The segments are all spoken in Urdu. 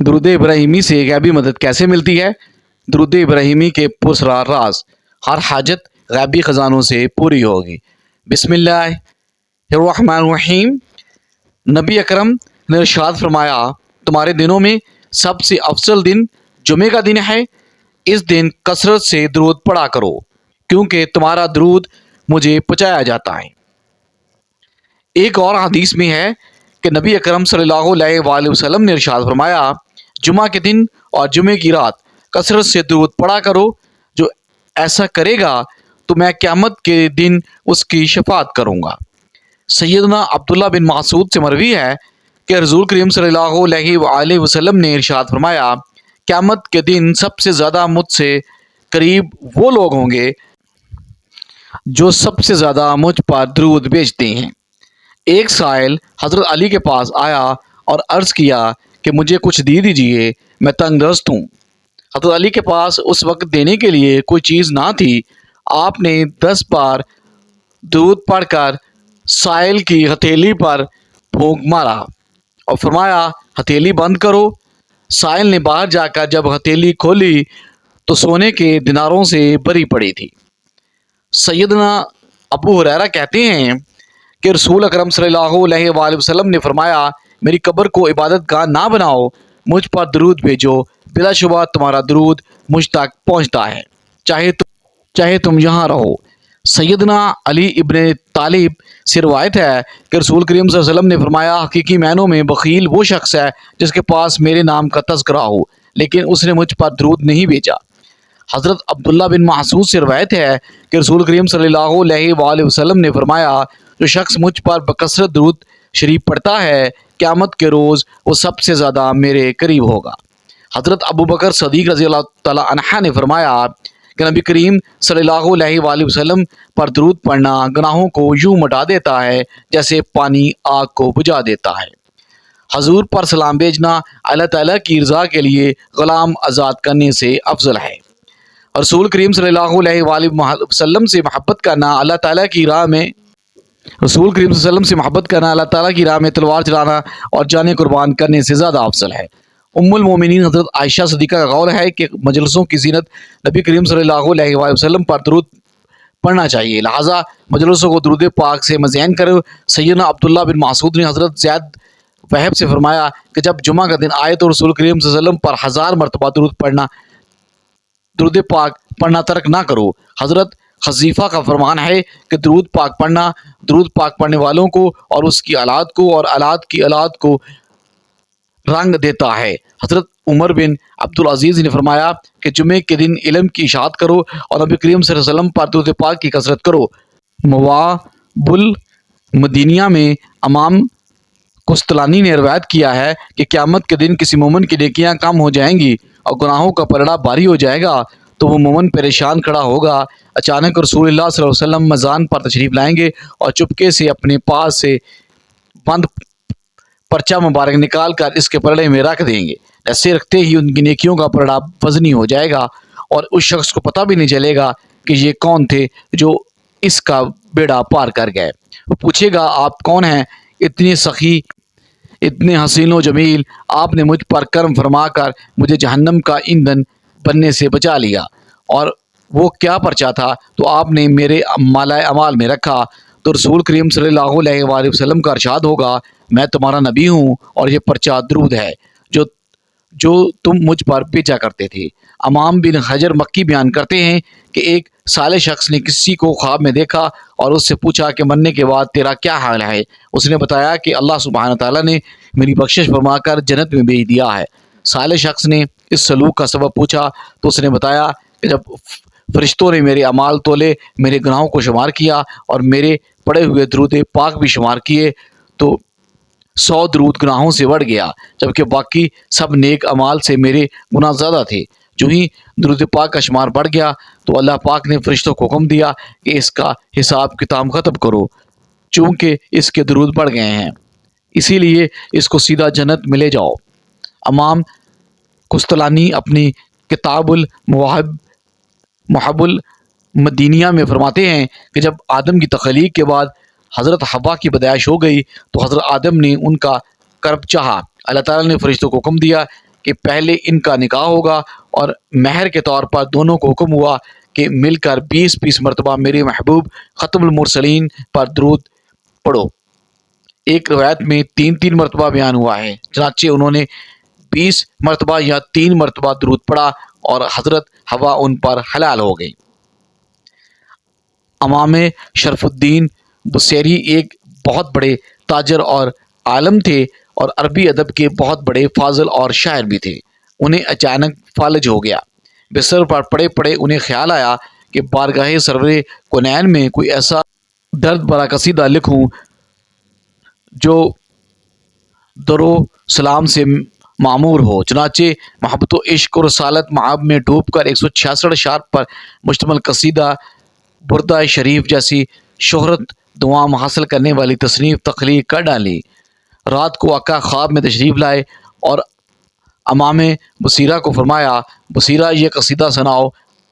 درود ابراہیمی سے غیبی مدد کیسے ملتی ہے؟ درود ابراہیمی کے پراسرار راز، ہر حاجت غیبی خزانوں سے پوری ہوگی۔ بسم اللہ الرحمن الرحیم۔ نبی اکرم نے ارشاد فرمایا، تمہارے دنوں میں سب سے افضل دن جمعے کا دن ہے۔ اس دن کثرت سے درود پڑھا کرو، کیونکہ تمہارا درود مجھے پہنچایا جاتا ہے۔ ایک اور حدیث میں ہے کہ نبی اکرم صلی اللہ علیہ وآلہ وسلم نے ارشاد فرمایا، جمعہ کے دن اور جمعے کی رات کثرت سے درود پڑھا کرو، جو ایسا کرے گا تو میں قیامت کے دن اس کی شفاعت کروں گا۔ سیدنا عبداللہ بن مسعود سے مروی ہے کہ رسول کریم صلی اللہ علیہ وآلہ وسلم نے ارشاد فرمایا، قیامت کے دن سب سے زیادہ مجھ سے قریب وہ لوگ ہوں گے جو سب سے زیادہ مجھ پر درود بھیجتے ہیں۔ ایک سائل حضرت علی کے پاس آیا اور عرض کیا کہ مجھے کچھ دے دیجئے، میں تنگ دست ہوں۔ حضرت علی کے پاس اس وقت دینے کے لیے کوئی چیز نہ تھی۔ آپ نے 10 بار درود پڑھ کر سائل کی ہتھیلی پر پھونک مارا اور فرمایا، ہتھیلی بند کرو۔ سائل نے باہر جا کر جب ہتھیلی کھولی تو سونے کے دیناروں سے بھری پڑی تھی۔ سیدنا ابو ہریرہ کہتے ہیں کہ رسول اکرم صلی اللہ علیہ وآلہ وسلم نے فرمایا، میری قبر کو عبادت گاہ نہ بناؤ، مجھ پر درود بھیجو، بلا شبہ تمہارا درود مجھ تک پہنچتا ہے، چاہے تم یہاں رہو۔ سیدنا علی ابن طالب سے روایت ہے کہ رسول کریم صلی اللہ علیہ وسلم نے فرمایا، حقیقی معنوں میں بخیل وہ شخص ہے جس کے پاس میرے نام کا تذکرہ ہو لیکن اس نے مجھ پر درود نہیں بھیجا۔ حضرت عبداللہ بن مسعود سے روایت ہے کہ رسول کریم صلی اللہ علیہ وآلہ وسلم نے فرمایا، جو شخص مجھ پر بکثرت درود شریف پڑھتا ہے، قیامت کے روز وہ سب سے زیادہ میرے قریب ہوگا۔ حضرت ابو بکر صدیق رضی اللہ تعالیٰ عنہ نے فرمایا کہ نبی کریم صلی اللہ علیہ وآلہ وسلم پر درود پڑھنا گناہوں کو یوں مٹا دیتا ہے جیسے پانی آگ کو بجھا دیتا ہے۔ حضور پر سلام بھیجنا اللہ تعالیٰ کی رضا کے لیے غلام آزاد کرنے سے افضل ہے۔ رسول کریم صلی اللہ علیہ وآلہ وسلم سے محبت کرنا اللہ تعالیٰ کی راہ میں تلوار چلانا اور جانیں قربان کرنے سے زیادہ افضل ہے۔ ام المومنین حضرت عائشہ صدیقہ کا قول ہے کہ مجلسوں کی زینت نبی کریم صلی اللہ علیہ وآلہ وسلم پر درود پڑھنا چاہیے، لہٰذا مجلسوں کو درود پاک سے مزین کرو۔ سیدنا عبداللہ بن مسعود نے حضرت زید وہب سے فرمایا کہ جب جمعہ کا دن آئے تو رسول کریم صلی اللہ علیہ وسلم پر 1000 مرتبہ درود پاک پڑھنا ترک نہ کرو۔ حضرت حذیفہ کا فرمان ہے کہ درود پاک پڑھنے والوں کو اور اس کی اولاد کو اور اولاد کی اولاد کو رنگ دیتا ہے۔ حضرت عمر بن عبدالعزیز نے فرمایا کہ جمعے کے دن علم کی اشاعت کرو اور نبی کریم صلی اللہ علیہ وسلم پر درود پاک کی کثرت کرو۔ مواہب المدینہ میں امام قسطلانی نے روایت کیا ہے کہ قیامت کے دن کسی مومن کی نیکیاں کم ہو جائیں گی اور گناہوں کا پلڑا بھاری ہو جائے گا تو وہ مومن پریشان کھڑا ہوگا۔ اچانک رسول اللہ صلی اللہ علیہ وسلم میزان پر تشریف لائیں گے اور چپکے سے اپنے پاس سے بند پرچہ مبارک نکال کر اس کے پلڑے میں رکھ دیں گے۔ ایسے رکھتے ہی ان کی نیکیوں کا پلڑا وزنی ہو جائے گا اور اس شخص کو پتہ بھی نہیں چلے گا کہ یہ کون تھے جو اس کا بیڑا پار کر گئے۔ وہ پوچھے گا، آپ کون ہیں؟ اتنے سخی، اتنے حسین و جمیل، آپ نے مجھ پر کرم فرما کر مجھے جہنم کا ایندھن بننے سے بچا لیا۔ اور وہ کیا پرچہ تھا؟ تو آپ نے میرے مالۂ اعمال میں رکھا۔ تو رسول کریم صلی اللہ علیہ وآلہ وسلم کا ارشاد ہوگا، میں تمہارا نبی ہوں اور یہ پرچہ درود ہے جو تم مجھ پر بھیجا کرتے تھے۔ امام بن حجر مکی بیان کرتے ہیں کہ ایک صالح شخص نے کسی کو خواب میں دیکھا اور اس سے پوچھا کہ مرنے کے بعد تیرا کیا حال ہے؟ اس نے بتایا کہ اللہ سبحانہ تعالیٰ نے میری بخشش فرما کر جنت میں بھیج دیا ہے۔ صالح شخص نے اس سلوک کا سبب پوچھا تو اس نے بتایا کہ جب فرشتوں نے میرے اعمال تولے، میرے گناہوں کو شمار کیا اور میرے پڑے ہوئے درود پاک بھی شمار کیے تو 100 درود گناہوں سے بڑھ گیا، جبکہ باقی سب نیک اعمال سے میرے گناہ زیادہ تھے۔ جو ہی درود پاک کا شمار بڑھ گیا تو اللہ پاک نے فرشتوں کو حکم دیا کہ اس کا حساب کتاب ختم کرو، چونکہ اس کے درود بڑھ گئے ہیں، اسی لیے اس کو سیدھا جنت میں لے جاؤ۔ امام قسطلانی اپنی کتاب مواہب المدینہ میں فرماتے ہیں کہ جب آدم کی تخلیق کے بعد حضرت حوا کی پیدائش ہو گئی تو حضرت آدم نے ان کا کرب چاہا۔ اللہ تعالیٰ نے فرشتوں کو حکم دیا کہ پہلے ان کا نکاح ہوگا اور مہر کے طور پر دونوں کو حکم ہوا کہ مل کر 20 مرتبہ میرے محبوب ختم المرسلین پر درود پڑھو۔ ایک روایت میں 3 مرتبہ بیان ہوا ہے، چنانچہ انہوں نے 20 مرتبہ یا 3 مرتبہ درود پڑھا اور حضرت حوا ان پر حلال ہو گئی۔ امام شرف الدین بصیری ایک بہت بڑے تاجر اور عالم تھے اور عربی ادب کے بہت بڑے فاضل اور شاعر بھی تھے۔ انہیں اچانک فالج ہو گیا۔ بستر پر پڑے پڑے انہیں خیال آیا کہ بارگاہ سرور کونین میں کوئی ایسا درد بھرا قصیدہ لکھوں جو درو سلام سے معمور ہو۔ چنانچہ محبت و عشق و رسالت معاب میں ڈوب کر 166 اشعار پر مشتمل قصیدہ بردہ شریف جیسی شہرت دوام حاصل کرنے والی تصنیف تخلیق کر ڈالی۔ رات کو آقا خواب میں تشریف لائے اور امام بصیرہ کو فرمایا، بصیرہ یہ قصیدہ سناؤ۔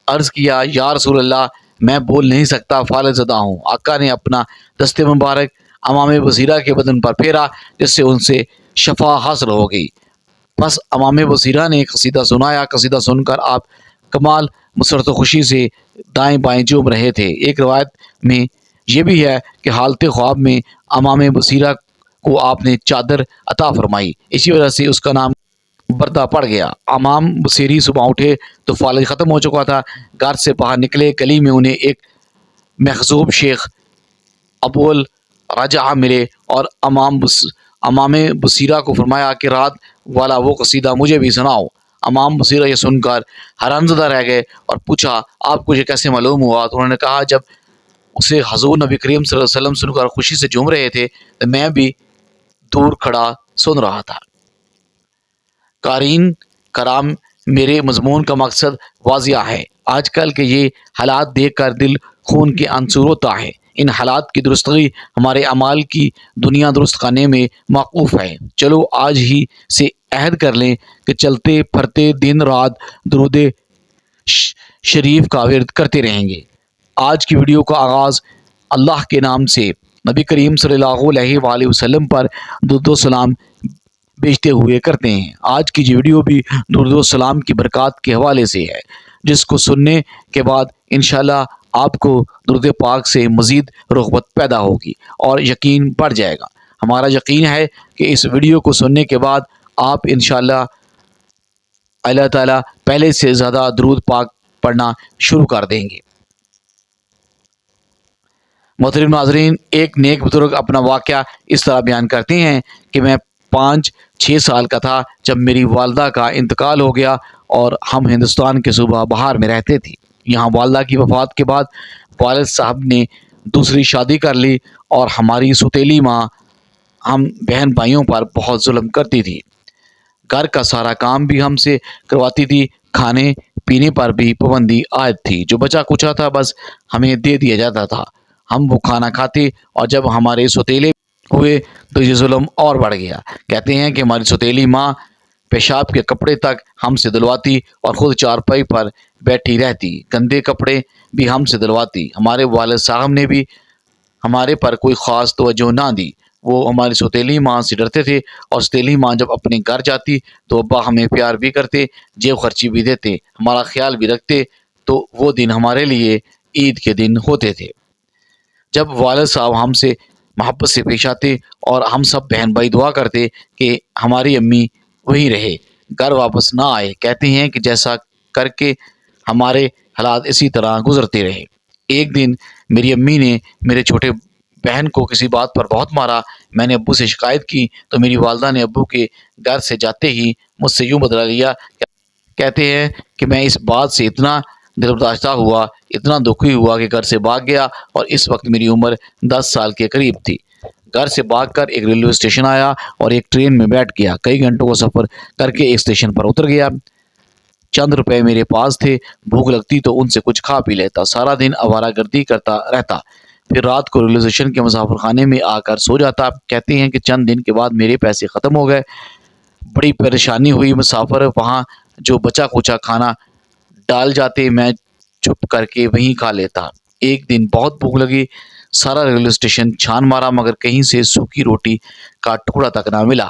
عرض کیا، یا رسول اللہ میں بول نہیں سکتا، فالج زدہ ہوں۔ آقا نے اپنا دست مبارک امام بصیرہ کے بدن پر پھیرا جس سے ان سے شفا حاصل ہو گئی۔ پس امام بصیرہ نے قصیدہ سنایا۔ قصیدہ سن کر آپ کمال مسرت و خوشی سے دائیں بائیں جھوم رہے تھے۔ ایک روایت میں یہ بھی ہے کہ حالت خواب میں امام بصیرہ کو آپ نے چادر عطا فرمائی، اسی وجہ سے اس کا نام بردہ پڑ گیا۔ امام بصیری صبح اٹھے تو فالج ختم ہو چکا تھا۔ گھر سے باہر نکلے، گلی میں انہیں ایک مخزوب شیخ ابو الرجع ملے اور امام بصیرہ کو فرمایا کہ رات والا وہ قصیدہ مجھے بھی سناؤ۔ امام بصیرہ یہ سن کر حیران زدہ رہ گئے اور پوچھا، آپ کو یہ کیسے معلوم ہوا؟ تو انہوں نے کہا، جب اسے حضور نبی کریم صلی اللہ علیہ وسلم سن کر خوشی سے جھوم رہے تھے تو میں بھی دور کھڑا سن رہا تھا۔ قارئین کرام، میرے مضمون کا مقصد واضح ہے۔ آج کل کے یہ حالات دیکھ کر دل خون کے آنسو ہوتا ہے۔ ان حالات کی درستگی ہمارے اعمال کی دنیا درست کرنے میں موقوف ہے۔ چلو آج ہی سے عہد کر لیں کہ چلتے پھرتے دن رات درود شریف کا ورد کرتے رہیں گے۔ آج کی ویڈیو کا آغاز اللہ کے نام سے نبی کریم صلی اللہ علیہ وآلہ وسلم پر درود و سلام بھیجتے ہوئے کرتے ہیں۔ آج کی یہ ویڈیو بھی درود و سلام کی برکات کے حوالے سے ہے، جس کو سننے کے بعد انشاءاللہ آپ کو درود پاک سے مزید رغبت پیدا ہوگی اور یقین بڑھ جائے گا۔ ہمارا یقین ہے کہ اس ویڈیو کو سننے کے بعد آپ انشاءاللہ اللہ تعالیٰ پہلے سے زیادہ درود پاک پڑھنا شروع کر دیں گے۔ محترم ناظرین، ایک نیک بزرگ اپنا واقعہ اس طرح بیان کرتے ہیں کہ میں 5-6 سال کا تھا جب میری والدہ کا انتقال ہو گیا اور ہم ہندوستان کے صوبہ بہار میں رہتے تھے۔ یہاں والدہ کی وفات کے بعد والد صاحب نے دوسری شادی کر لی اور ہماری سوتیلی ماں ہم بہن بھائیوں پر بہت ظلم کرتی تھی۔ گھر کا سارا کام بھی ہم سے کرواتی تھی، کھانے پینے پر بھی پابندی عائد تھی، جو بچا کچا تھا بس ہمیں دے دیا جاتا تھا، ہم وہ کھانا کھاتے، اور جب ہمارے سوتیلے ہوئے تو یہ ظلم اور بڑھ گیا۔ کہتے ہیں کہ ہماری سوتیلی ماں پیشاب کے کپڑے تک ہم سے دلواتی اور خود چارپائی پر بیٹھی رہتی، گندے کپڑے بھی ہم سے دلواتی۔ ہمارے والد صاحب نے بھی ہمارے پر کوئی خاص توجہ نہ دی، وہ ہماری سوتیلی ماں سے ڈرتے تھے، اور سوتیلی ماں جب اپنے گھر جاتی تو ابا ہمیں پیار بھی کرتے، جیب خرچی بھی دیتے، ہمارا خیال بھی رکھتے، تو وہ دن ہمارے لیے عید کے دن ہوتے تھے جب والد صاحب ہم سے محبت سے پیش آتے اور ہم سب بہن بھائی دعا کرتے کہ ہماری امی وہی رہے، گھر واپس نہ آئے۔ کہتے ہیں کہ جیسا کر کے ہمارے حالات اسی طرح گزرتے رہے۔ ایک دن میری امی نے میرے چھوٹے بہن کو کسی بات پر بہت مارا۔ میں نے ابو سے شکایت کی تو میری والدہ نے ابو کے گھر سے جاتے ہی مجھ سے یوں بدلا لیا۔ کہتے ہیں کہ میں اس بات سے اتنا دل برداشتہ ہوا، اتنا دکھی ہوا کہ گھر سے بھاگ گیا، اور اس وقت میری عمر 10 سال کے قریب تھی۔ گھر سے بھاگ کر ایک ریلوے اسٹیشن آیا اور ایک ٹرین میں بیٹھ گیا۔ کئی گھنٹوں کا سفر کر کے ایک اسٹیشن پر اتر گیا۔ چند روپے میرے پاس تھے، بھوک لگتی تو ان سے کچھ کھا پی لیتا۔ سارا دن آوارہ گردی کرتا رہتا، پھر رات کو ریلوے اسٹیشن کے مسافر خانے میں آ کر سو جاتا۔ کہتے ہیں کہ چند دن کے بعد میرے پیسے ختم ہو گئے، بڑی پریشانی ہوئی۔ مسافر وہاں جو بچا کچا کھانا ڈال جاتے میں چھپ کر کے وہیں کھا لیتا۔ ایک دن بہت بھوک لگی، سارا ریلوے اسٹیشن چھان مارا مگر کہیں سے سوکھی روٹی کا ٹکڑا تک نہ ملا۔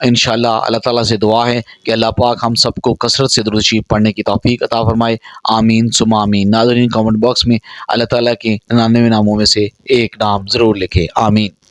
انشاءاللہ اللہ تعالیٰ سے دعا ہے کہ اللہ پاک ہم سب کو کثرت سے درود شریف پڑھنے کی توفیق عطا فرمائے، آمین ثم آمین۔ ناظرین کامنٹ باکس میں اللہ تعالیٰ کے 99 ناموں میں سے ایک نام ضرور لکھے، آمین۔